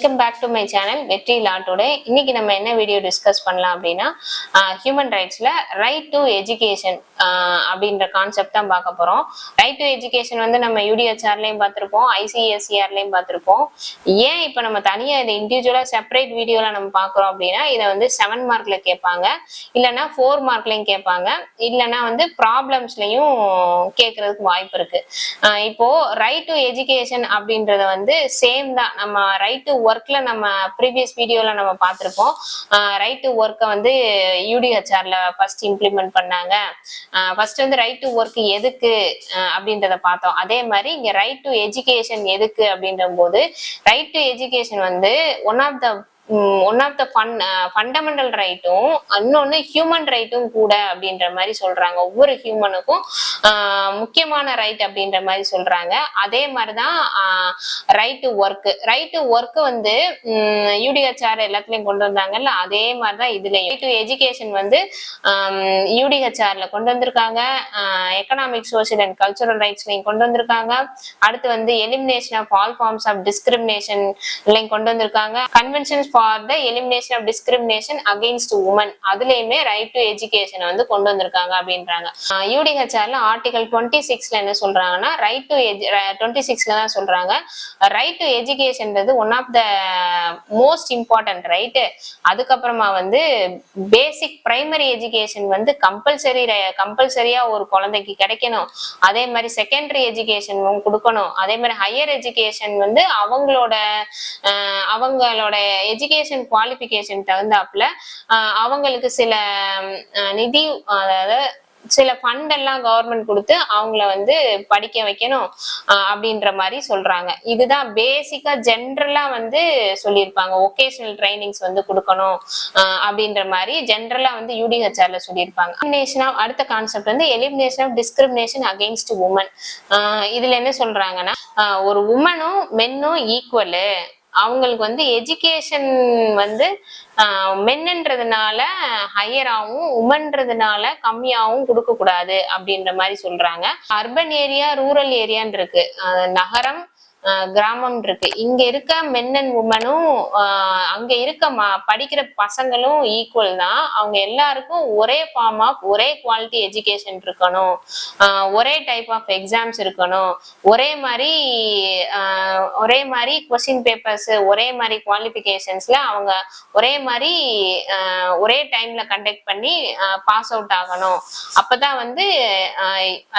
Welcome back to my channel Vetri law today. இன்னைக்கு நம்ம என்ன வீடியோ டிஸ்கஸ் பண்ணலாம் அப்படின்னா ஹியூமன் ரைட்ஸ்ல ரைட் டு எஜுகேஷன் அப்படின்ற கான்செப்ட் தான் பார்க்க போறோம். ரைட் டு எஜுகேஷன் வந்து நம்ம யூடிஹெச்ஆர்லயும் பார்த்திருப்போம், ஐசிஎஸ்சிஆர்லயும் பார்த்திருப்போம். ஏன் இப்ப நம்ம தனியா இதை இண்டிவிஜுவலா செப்பரேட் வீடியோல நம்ம பாக்குறோம் அப்படின்னா இதை வந்து 7 மார்க்ல கேட்பாங்க, இல்லைன்னா 4 மார்க்லயும் கேட்பாங்க, இல்லைன்னா வந்து ப்ராப்ளம்ஸ்லயும் கேட்கறதுக்கு வாய்ப்பு இருக்கு. இப்போ ரைட் டு எஜுகேஷன் அப்படின்றத வந்து சேம் தான். நம்ம ரைட் டு ஒர்க்ல நம்ம ப்ரீவியஸ் வீடியோல நம்ம பார்த்திருப்போம். ரைட் டு ஒர்க்கை வந்து யூடிஹெச்ஆர்ல ஃபர்ஸ்ட் இம்ப்ளிமெண்ட் பண்ணாங்க. ஃபர்ஸ்ட் வந்து ரைட் டு ஒர்க் எதுக்கு அப்படின்றத பார்த்தோம். அதே மாதிரி இங்க ரைட் டு எஜுகேஷன் எதுக்கு அப்படின்ற போது ரைட் டு எஜுகேஷன் வந்து ஒன் ஆஃப் த ஃபண்டமெண்டல் ரைட்டும் இன்னொன்னு ஹியூமன் ரைட்டும் கூட அப்படின்ற மாதிரி சொல்றாங்க. ஒவ்வொரு ஹியூமனுக்கும் முக்கியமான ரைட் அப்படின்ற மாதிரி சொல்றாங்க. அதே மாதிரிதான் ரைட் டு ஒர்க் வந்து யூடிஹெச்ஆர் எல்லாத்துலயும் கொண்டு வந்தாங்கல்ல, அதே மாதிரிதான் இதுலயும் ரைட் டு எஜுகேஷன் வந்து யூடிஹெச்ஆர்ல கொண்டு வந்திருக்காங்க, எக்கனாமிக் சோசியல் அண்ட் கல்ச்சுரல் ரைட்ஸ்லயும் கொண்டு வந்திருக்காங்க. அடுத்து வந்து elimination of all forms of discrimination கொண்டு வந்திருக்காங்க. Convention for the elimination of discrimination against women அதுலயுமே ரைட் டு எஜுகேஷன் வந்து கொண்டு வந்திருக்காங்க அப்படின்றாங்க. யூடிஹெச்ஆர்ல ஆர்டிகல் 26ல என்ன சொல்றாங்கன்னா ரைட் டு 26ல தான் சொல்றாங்க ரைட் டு எஜுகேஷன்றது one of the most important right. அதுக்கப்புறமா வந்து பேசிக் பிரைமரி எஜுகேஷன் வந்து கம்பல்சரியா ஒரு குழந்தைக்கு கிடைக்கணும். அதே மாதிரி செகண்டரி எஜுகேஷன் கொடுக்கணும். அதே மாதிரி ஹையர் எஜுகேஷன் வந்து அவங்களோட எஜுகேஷன் குவாலிஃபிகேஷன் தகுந்தாப்புல அவங்களுக்கு சில நிதி, அதாவது சில ஃபண்ட் எல்லாம் கவர்மெண்ட் கொடுத்து அவங்கள வந்து படிக்க வைக்கணும் அப்படின்ற மாதிரி சொல்றாங்க. இதுதான் பேசிக்கா ஜென்ரலா வந்து சொல்லியிருப்பாங்க. ஒகேஷனல் ட்ரைனிங்ஸ் வந்து கொடுக்கணும் அப்படின்ற மாதிரி ஜென்ரலா வந்து யூடிஹெச்ஆர்ல சொல்லியிருப்பாங்க. அடுத்த கான்செப்ட் வந்து elimination of discrimination against women. இதுல என்ன சொல்றாங்கன்னா ஒரு உமனும் மென்னும் ஈக்குவலு, அவங்களுக்கு வந்து எஜுகேஷன் வந்து மென்ன்றதுனால ஹையராகவும் உமன்றதுனால கம்மியாகவும் கொடுக்க கூடாது அப்படின்ற மாதிரி சொல்றாங்க. அர்பன் ஏரியா ரூரல் ஏரியான்னு இருக்கு, நகரம் கிராமம் இருக்கு. இங்க இருக்க மென் அண்ட் உமனும் அங்க இருக்க படிக்கிற பசங்களும் ஈக்குவல் தான். அவங்க எல்லாருக்கும் ஒரே ஃபார்ம் ஆஃப் ஒரே குவாலிட்டி எஜுகேஷன் இருக்கணும், ஒரே டைப் ஆஃப் எக்ஸாம்ஸ் இருக்கணும், ஒரே மாதிரி கொஸ்டின் பேப்பர்ஸ், ஒரே மாதிரி குவாலிஃபிகேஷன்ஸ்ல அவங்க ஒரே மாதிரி ஒரே டைம்ல கண்டக்ட் பண்ணி பாஸ் அவுட் ஆகணும். அப்பதான் வந்து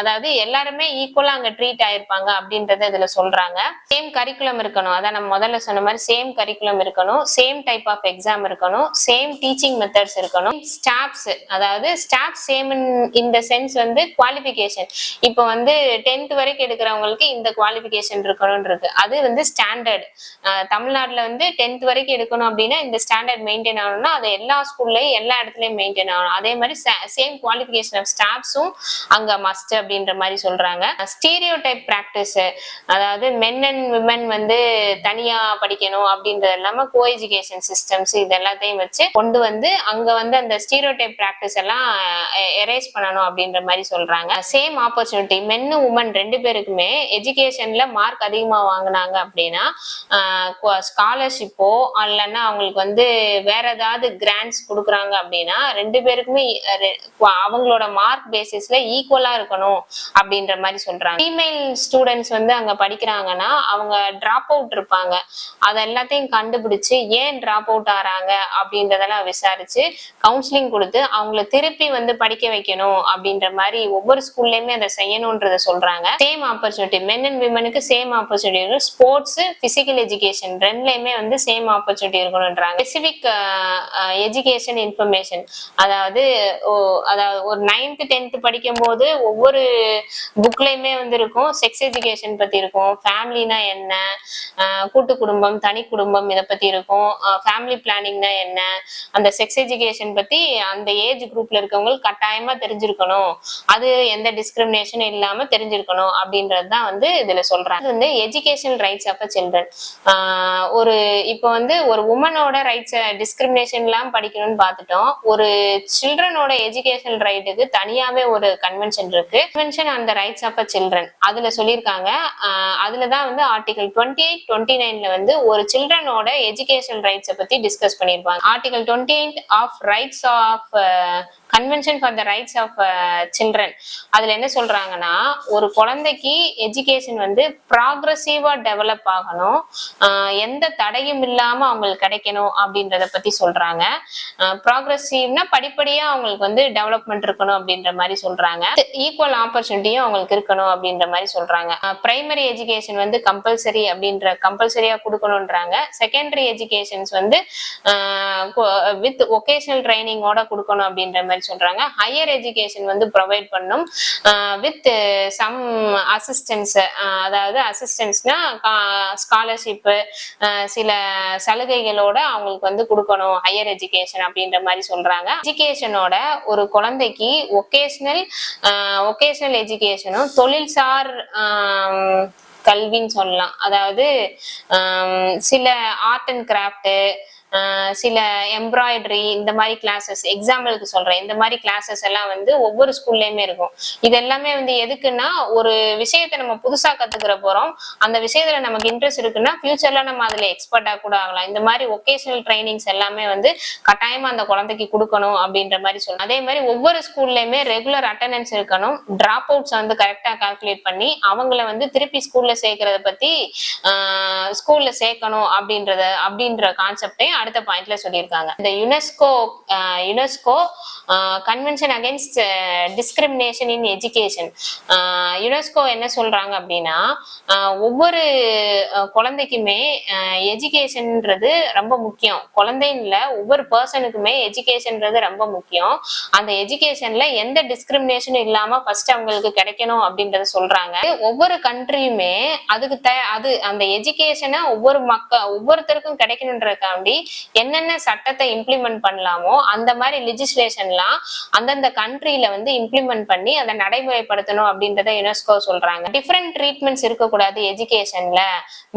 அதாவது எல்லாருமே ஈக்குவலா அங்க ட்ரீட் ஆயிருப்பாங்க அப்படின்றத இதுல சொல்றாங்க. சேம் கரிக்குலம் இருக்கணும், அதான் நம்ம முதல்ல சொன்ன மாதிரி சேம் கரிக்குலம் இருக்கணும், சேம் டைப் ஆஃப் எக்ஸாம் இருக்கணும், சேம் டீச்சிங் மெத்தட்ஸ் இருக்கணும். ஸ்டாஃப்ஸ், அதாவது staff same in the sense வந்து குவாலிஃபிகேஷன். இப்போ வந்து 10th வரைக்கும் எடுக்கிறவங்களுக்கு இந்த குவாலிஃபிகேஷன் இருக்கணும்னு இருக்கு. அது வந்து ஸ்டாண்டர்ட். தமிழ்நாட்டுல வந்து 10th வரைக்கும் எடுக்கணும் அப்படின்னா இந்த ஸ்டாண்டர்ட் மெயின்டைன் ஆகணும்னா அது எல்லா ஸ்கூல்லயும் எல்லா இடத்துலயும் மெயின்டைன் ஆகணும். அதே மாதிரி சேம் குவாலிஃபிகேஷன் ஆஃப் ஸ்டாஃப்ஸும் அங்க மஸ்ட் அப்படின்ற மாதிரி சொல்றாங்க. ஸ்டீரியோ டைப் பிராக்டிஸ், அதாவது மென் அண்ட் விமன் வந்து தனியா படிக்கணும் அப்படின்றது இல்லாம கோ எஜுகேஷன் சிஸ்டம்ஸ் இது எல்லாத்தையும் வச்சு கொண்டு வந்து அங்க வந்து அந்த ஸ்டீரியோ டைப் பிராக்டிஸ் எல்லாம் எரேஸ் பண்ணணும் அப்படின்ற மாதிரி சொல்றாங்க. சேம் ஆப்பர்ச்சுனிட்டி, மென் உமன் 2 பேருக்குமே எஜுகேஷன்ல மார்க் அதிகமா வாங்கினாங்க அப்படின்னா ஸ்காலர்ஷிப்போ இல்லைன்னா அவங்களுக்கு வந்து வேற ஏதாவது கிராண்ட்ஸ் கொடுக்குறாங்க அப்படின்னா 2 பேருக்குமே அவங்களோட மார்க் பேசிஸ்ல ஈக்குவலா இருக்கணும் அப்படின்ற மாதிரி சொல்றாங்க. ஃபீமேல் ஸ்டூடெண்ட்ஸ் வந்து அங்க படிக்கிறாங்கன்னா அவங்க டிராப் அவுட் இருப்பாங்க, அத எல்லாத்தையும் கண்டுபிடிச்சு ஏன் டிராப் அவுட் ஆறாங்க அப்படின்றதெல்லாம் விசாரிச்சு கவுன்சிலிங் கொடுத்து அவங்கள திருப்பி வந்து படிக்க வைக்கணும் அப்படின்ற மாதிரி ஒவ்வொரு ஸ்கூல்லயுமே அதை செய்யணும்ன்றத சொல்றாங்க. சேம் ஆப்பர்ச்சுனிட்டி, மென் அண்ட் விமனுக்கு same opportunity, sports physical education ரெண்டுலயுமே வந்து சேம் ஆப்பர்ச்சுனிட்டி இருக்கணும்ன்றாங்க. ஸ்பெசிபிக் எஜுகேஷன் இன்ஃபர்மேஷன், அதாவது ஒரு 9th 10th படிக்கும் போது ஒவ்வொரு புக்லயுமே வந்து இருக்கும், செக்ஸ் எஜுகேஷன் பத்தி இருக்கும், ஃபேமிலினா என்ன, கூட்டு குடும்பம் தனி குடும்பம் இதை பத்தி இருக்கும், ஃபேமிலி பிளானிங்னா என்ன, அந்த செக்ஸ் எஜுகேஷன் பத்தி அந்த ஏஜ் குரூப்ல இருக்கவங்களுக்கு கட்டாயமா தெரிஞ்சிருக்கணும், அது எந்த டிஸ்கிரிமினேஷன் இல்லாம தெரிஞ்சிருக்கணும் அப்படின்றதுதான் வந்து இதுல சொல்றாங்க. அது வந்து எஜுகேஷனல் ரைட்ஸ் ஆஃப் சில்ட்ரன். இப்போ வந்து ஒரு உமனோட ரைட்ஸ் டிஸ்கிரிமினேஷன் எல்லாம் படிக்கணும்னு பார்த்துட்டோம். ஒரு சில்ட்ரனோட எஜுகேஷனல் ரைட்டுக்கு தனியாவே ஒரு கன்வென்ஷன் இருக்கு, convention on the rights of children. அதுல சொல்லியிருக்காங்க. அதுலதான் வந்து ஆர்டிகல் 28-29ல வந்து ஒரு சில்ட்ரனோட எஜுகேஷன் ரைட்ஸை பத்தி டிஸ்கஸ் பண்ணியிருப்பாங்க. Article 28 of rights of convention for the rights of children, அதுல என்ன சொல்றாங்கன்னா ஒரு குழந்தைக்கு எஜுகேஷன் வந்து ப்ராக்ரஸிவா டெவலப் ஆகணும், எந்த தடையும் இல்லாம அவங்களுக்கு கிடைக்கணும் அப்படின்றத பத்தி சொல்றாங்க. ப்ராக்ரஸிவ்னா படிப்படியா அவங்களுக்கு வந்து டெவலப்மெண்ட் இருக்கணும் அப்படின்ற மாதிரி சொல்றாங்க. ஈக்குவல் ஆப்பர்ச்சுனிட்டியும் அவங்களுக்கு இருக்கணும் அப்படின்ற மாதிரி சொல்றாங்க. பிரைமரி எஜுகேஷன் வந்து கம்பல்சரியா கொடுக்கணும்ன்றாங்க. செகண்டரி எஜுகேஷன்ஸ் வந்து வித் ஒகேஷனல் ட்ரைனிங்கோட கொடுக்கணும் அப்படின்ற மாதிரி சொல்றாங்க. ஹையர் எஜுகேஷன் வந்து ப்ரொவைட் பண்ணும் வித் சம் அசிஸ்டன்ஸ், அதாவது அசிஸ்டன்ஸ்னா ஸ்காலர்ஷிப், சில சலுகைகளோட அவங்களுக்கு வந்து கொடுக்கணும் ஹையர் எஜுகேஷன் அப்படின்ற மாதிரி சொல்றாங்க. எஜுகேஷனோட ஒரு குழந்தைக்கு ஒகேஷனல் எஜுகேஷனும் தொழில்சார் கல்வின்னு சொல்லலாம். அதாவது சில ஆர்ட் அண்ட் கிராஃப்ட், சில எம்ப்ராய்டரி, இந்த மாதிரி கிளாஸஸ், எக்ஸாம்பிளுக்கு சொல்றேன், இந்த மாதிரி கிளாஸஸ் எல்லாம் வந்து ஒவ்வொரு ஸ்கூல்லயுமே இருக்கும். இது எல்லாமே வந்து எதுக்குன்னா ஒரு விஷயத்தை நம்ம புதுசா கத்துக்கிற போறோம், அந்த விஷயத்துல நமக்கு இன்ட்ரெஸ்ட் இருக்குன்னா ஃபியூச்சர்ல நம்ம அதுல எக்ஸ்பர்ட்டா கூட ஆகலாம். இந்த மாதிரி ஒகேஷனல் ட்ரைனிங்ஸ் எல்லாமே வந்து கட்டாயமா அந்த குழந்தைக்கு கொடுக்கணும் அப்படின்ற மாதிரி சொல்லணும். அதே மாதிரி ஒவ்வொரு ஸ்கூல்லயுமே ரெகுலர் அட்டெண்டன்ஸ் இருக்கணும். டிராப் அவுட்ஸ் வந்து கரெக்டா கால்குலேட் பண்ணி அவங்கள வந்து திருப்பி ஸ்கூல்ல சேர்க்கறத பத்தி ஸ்கூல்ல சேர்க்கணும் அப்படின்ற கான்செப்டையும் அடுத்த பாயிண்ட்ல சொல்லியிருக்காங்க. இந்த UNESCO convention against discrimination in education, UNESCO என்ன சொல்றாங்க அப்படின்னா ஒவ்வொரு குழந்தைக்குமே எஜுகேஷன்ன்றது ரொம்ப முக்கியம். குழந்தைங்கள ஒவ்வொரு பர்சனுக்குமே எஜுகேஷன்ன்றது ரொம்ப முக்கியம். அந்த எஜுகேஷன்ல எந்த டிஸ்கிரிமினேஷனும் இல்லாம ஃபர்ஸ்ட் அவங்களுக்கு கிடைக்கணும் அப்படின்றத சொல்றாங்க. ஒவ்வொரு கண்ட்ரியுமே அது அந்த எஜுகேஷனை ஒவ்வொருத்தருக்கும் கிடைக்கணுன்றதுக்காண்டி என்னென்ன சட்டத்தை இம்ப்ளிமெண்ட் பண்ணலாமோ அந்த மாதிரி லெஜிஸ்லேஷன்லாம் அந்தந்த கண்ட்ரியில வந்து இம்ப்ளிமெண்ட் பண்ணி அதை நடைமுறைப்படுத்தணும் அப்படின்றத யுனெஸ்கோ சொல்றாங்க. டிஃபரெண்ட் ட்ரீட்மெண்ட்ஸ் இருக்கக்கூடாது எஜுகேஷன்ல,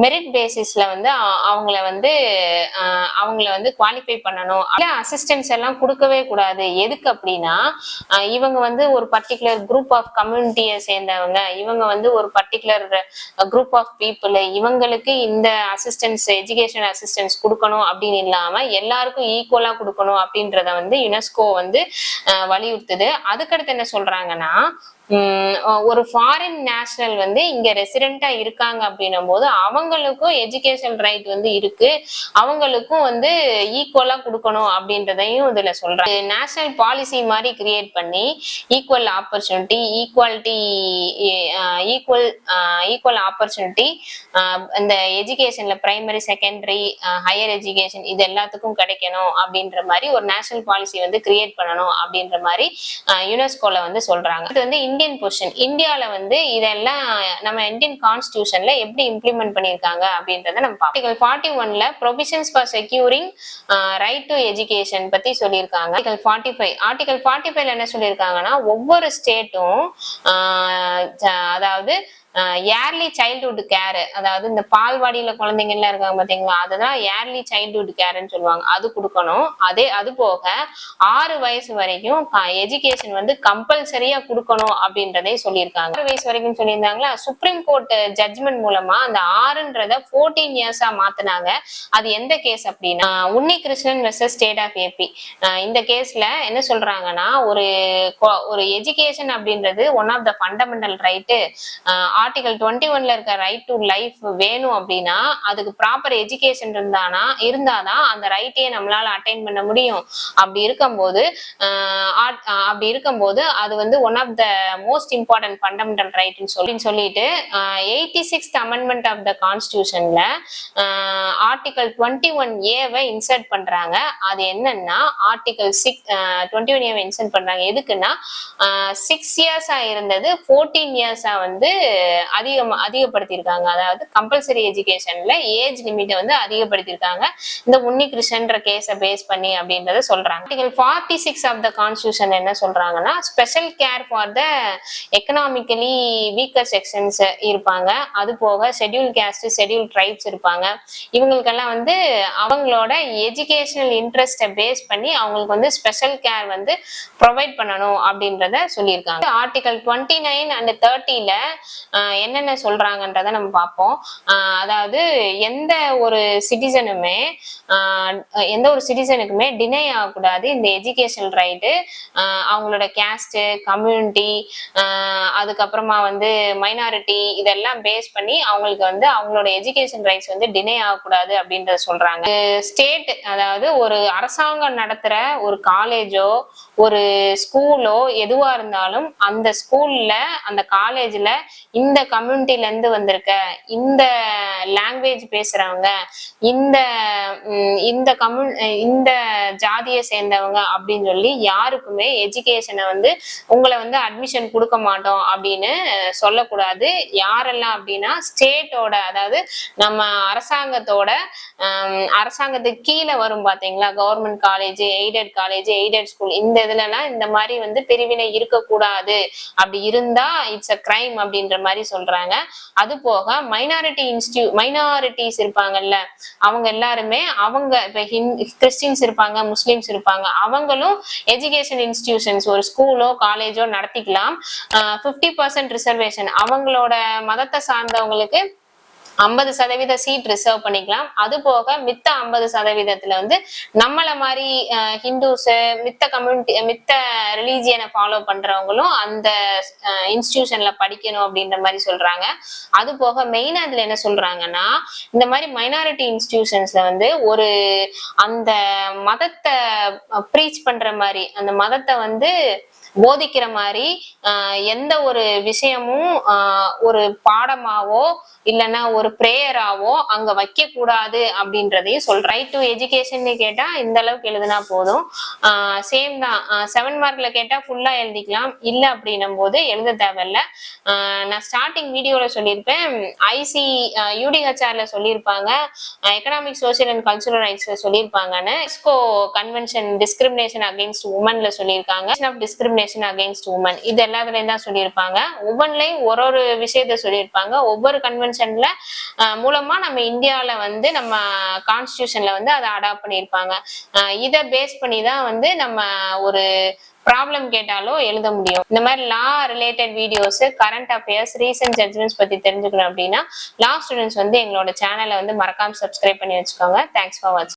மெரிட் பேசிஸ்ல வந்து அவங்கள வந்து குவாலிஃபை பண்ணணும். அசிஸ்டன்ஸ் எல்லாம் கொடுக்கவே கூடாது. எதுக்கு அப்படின்னா இவங்க வந்து ஒரு பர்டிகுலர் குரூப் ஆஃப் கம்யூனிட்டியை சேர்ந்தவங்க, இவங்க வந்து ஒரு பர்டிகுலர் குரூப் ஆஃப் பீப்புள், இவங்களுக்கு இந்த அசிஸ்டன்ஸ், எஜுகேஷன் அசிஸ்டன்ஸ் கொடுக்கணும் அப்படின்னு இல்லாம எல்லாருக்கும் ஈக்குவலா கொடுக்கணும் அப்படின்றத வந்து யுனெஸ்கோ வந்து வலியுறுத்துது. அதுக்கடுத்து என்ன சொல்றாங்கன்னா ஒரு ஃபாரின் நேஷனல் வந்து இங்க ரெசிடென்டா இருக்காங்க அப்படின்னும் போது அவங்களுக்கும் எஜுகேஷன் ரைட் வந்து இருக்கு, அவங்களுக்கும் வந்து ஈக்குவலா கொடுக்கணும் அப்படின்றதையும் இதுல சொல்றாங்க. நேஷனல் பாலிசி மாதிரி கிரியேட் பண்ணி ஈக்குவல் ஆப்பர்ச்சுனிட்டி, ஈக்குவல் ஆப்பர்ச்சுனிட்டி இந்த எஜுகேஷன்ல பிரைமரி, செகண்டரி, ஹையர் எஜுகேஷன் இது எல்லாத்துக்கும் கிடைக்கணும் அப்படின்ற மாதிரி ஒரு நேஷனல் பாலிசி வந்து கிரியேட் பண்ணணும் அப்படின்ற மாதிரி யுனெஸ்கோல வந்து சொல்றாங்க. இது வந்து இந்தியன் பொசிஷன். இந்தியால வந்து இதெல்லாம் நம்ம இந்தியன் கான்ஸ்டிடியூஷன்ல எப்படி இம்ப்ளிமெண்ட் பண்ணிருக்காங்க அப்படின்றத நம்ம ஆர்டிகல் 41ல provisions for securing right to education பத்தி சொல்லியிருக்காங்க. ஆர்டிகல் 45ல என்ன சொல்லியிருக்காங்கன்னா ஒவ்வொரு ஸ்டேட்டும் அதாவது ஏர்லி சைல்ட்ஹுட் கேர், அதாவது இந்த பால்வாடியில குழந்தைங்க எல்லாம் இருக்காங்க பாத்தீங்களா, அதுதான் ஏர்லி சைல்ட்ஹுட் கேர்ன்னு சொல்லுவாங்க, அது கொடுக்கணும். அது போக 6 வயசு வரைக்கும் எஜுகேஷன் வந்து கம்பல்சரியா கொடுக்கணும் அப்படின்றதே சொல்லியிருக்காங்க. 6 வயசு வரைக்கும் சொல்லியிருந்தாங்களா, சுப்ரீம் கோர்ட் ஜட்ஜ்மெண்ட் மூலமா அந்த 6ன்றத 14 இயர்ஸா மாத்தினாங்க. அது எந்த கேஸ் அப்படின்னா Unnikrishnan versus state of AP. இந்த கேஸ்ல என்ன சொல்றாங்கன்னா ஒரு எஜுகேஷன் அப்படின்றது one of the fundamental right. Article 21ல இருக்க ரைட் டு லைஃப் வேணும் அப்படின்னா அதுக்கு ப்ராப்பர் எஜுகேஷன் இருந்தாதான் அந்த ரைட்டையே நம்மளால அட்டைன் பண்ண முடியும். அப்படி இருக்கும்போது அது வந்து one of the most important fundamental ரைட்னு சொல்லிட்டு 86th அமெண்ட்மெண்ட் ஆஃப் த கான்ஸ்டிடியூஷன்ல ஆர்டிகல் 21A இன்சர்ட் பண்றாங்க. அது என்னன்னா ஆர்டிகல் 21A இன்சர்ட் பண்றாங்க. எதுக்குன்னா 6 இயர்ஸா இருந்தது 14 இயர்ஸா வந்து அதிகப்படுத்தியிருக்காங்க. அதாவது கம்பல்சரி எஜுகேஷன்ல ஏஜ் லிமிட்டை வந்து அதிகப்படுத்தியிருக்காங்க இந்த உன்னிகிருஷ்ணன்ற கேஸை பேஸ் பண்ணி அப்படின்றத சொல்றாங்க. ஆர்டிகல் 46 ஆஃப் த கான்ஸ்டிடியூஷன் என்ன சொல்றாங்கன்னா special care for the economically weaker sections இருப்பாங்க. அது போக ஷெட்யூல் கேஸ்ட், ஷெட்யூல் ட்ரைப்ஸ் இருப்பாங்க. இவங்களுக்கெல்லாம் வந்து அவங்களோட எஜுகேஷனல் இன்ட்ரெஸ்ட்டை பேஸ் பண்ணி அவங்களுக்கு வந்து ஸ்பெஷல் கேர் வந்து ப்ரொவைட் பண்ணணும் அப்படின்றத சொல்லியிருக்காங்க. ஆர்டிகல் 29 and 30ல என்னென்ன சொல்றாங்கன்றத நம்ம பார்ப்போம். அதாவது எந்த ஒரு சிட்டிசனுமே டினை ஆகக்கூடாது இந்த எஜுகேஷனல் ரைட்டு. அவங்களோட கேஸ்ட், கம்யூனிட்டி, அதுக்கப்புறமா வந்து மைனாரிட்டி இதெல்லாம் பேஸ் பண்ணி அவங்களுக்கு வந்து அவங்களோட எஜுகேஷன் ரைட்ஸ் வந்து டினை ஆகக்கூடாது அப்படின்றத சொல்றாங்க. ஸ்டேட், அதாவது ஒரு அரசாங்கம் நடத்துற ஒரு காலேஜோ ஒரு ஸ்கூலோ எதுவா இருந்தாலும் அந்த ஸ்கூல்ல அந்த காலேஜ்ல இந்த கம்யூனிட்டில இருந்து வந்திருக்க, இந்த லாங்குவேஜ் பேசுறவங்க, இந்த இந்த ஜாதியை சேர்ந்தவங்க அப்படின்னு சொல்லி யாருக்குமே எஜுகேஷனை வந்து உங்களை வந்து அட்மிஷன் கொடுக்க மாட்டோம் அப்படின்னு சொல்லக்கூடாது. யாரெல்லாம் அப்படின்னா ஸ்டேட்டோட, அதாவது நம்ம அரசாங்கத்துக்கு கீழே வரும் பாத்தீங்களா, கவர்மெண்ட் காலேஜ், எய்டட் ஸ்கூல், இந்த இதுல எல்லாம் இந்த மாதிரி வந்து பிரிவினை இருக்கக்கூடாது. அப்படி இருந்தா இட்ஸ் அ கிரைம் அப்படின்ற மாதிரி சொல்றாங்க. அது போக மைனாரிட்டிஸ் இருப்பாங்கல்ல, அவங்க எல்லாருமே, அவங்க இப்ப கிறிஸ்டின்ஸ் இருப்பாங்க, முஸ்லிம்ஸ் இருப்பாங்க, அவங்களும் எஜுகேஷன் இன்ஸ்டிடியூஷன்ஸ் ஒரு ஸ்கூலோ காலேஜோ நடத்திக்கலாம். 50% ரிசர்வேஷன் அவங்களோட மதத்தை சார்ந்தவங்களுக்கு 50% சீட் ரிசர்வ் பண்ணிக்கலாம். அது போக மித்த 50% வந்து நம்மள மாதிரி ஹிந்துஸ், மித்த ரிலீஜியனை ஃபாலோ பண்றவங்களும் அந்த இன்ஸ்டிடியூஷன்ல படிக்கணும் அப்படின்ற மாதிரி சொல்றாங்க. அது போக மெயினா இதுல என்ன சொல்றாங்கன்னா, இந்த மாதிரி மைனாரிட்டி இன்ஸ்டிடியூஷன்ஸ்ல வந்து ஒரு அந்த மதத்தை ப்ரீச் பண்ற மாதிரி, அந்த மதத்தை வந்து போதிக்கிற மாதிரி எந்த ஒரு விஷயமும் ஒரு பாடமாவோ இல்லைன்னா ஒரு பிரேயராவோ அங்க வைக்க கூடாது அப்படின்றதையும் சொல்ற. ரைட் டு எஜுகேஷன் கேட்டா இந்த அளவுக்கு எழுதுனா போதும். சேம் தான். 7 மார்க்ல கேட்டா ஃபுல்லா எழுதிக்கலாம். இல்ல அப்படின்னும் போது எழுத தேவையில்ல. நான் ஸ்டார்டிங் வீடியோல சொல்லியிருப்பேன், ஐசி யூடிஹெச்ஆர்ல சொல்லியிருப்பாங்க, எக்கனாமிக், சோசியல் அண்ட் கல்ச்சுரல் ரைட்ஸ்ல சொல்லியிருப்பாங்கன்னு. யுனெஸ்கோ கன்வென்ஷன் டிஸ்கிரிமினேஷன் அகைன்ஸ்ட் உமன்ல சொல்லியிருக்காங்க, டிஸ்கிரிமினேஷன் அகைன்ஸ்ட் உமன், இது எல்லாத்துலயும் தான் சொல்லியிருப்பாங்க. ஒவ்வொன்றையும் ஒரு விஷயத்த சொல்லியிருப்பாங்க. ஒவ்வொரு கன்வென்ஷன்ல மூலமா நம்ம இந்தியாவில வந்து நம்ம கான்ஸ்டிடியூஷன்ல வந்து அதை அடாப்ட் பண்ணியிருப்பாங்க. இதை பேஸ் பண்ணி தான் வந்து நம்ம ஒரு ப்ராப்ளம் கேட்டாலும் எழுத முடியும். இந்த மாதிரி law related videos, current affairs, recent judgments பத்தி தெரிஞ்சுக்கணும் அப்படின்னா லா ஸ்டூடெண்ட்ஸ் வந்து எங்களோட சேனலை வந்து மறக்காம சப்ஸ்கிரைப் பண்ணி வச்சுக்கோங்க. தேங்க்ஸ் ஃபார் வாட்சிங்.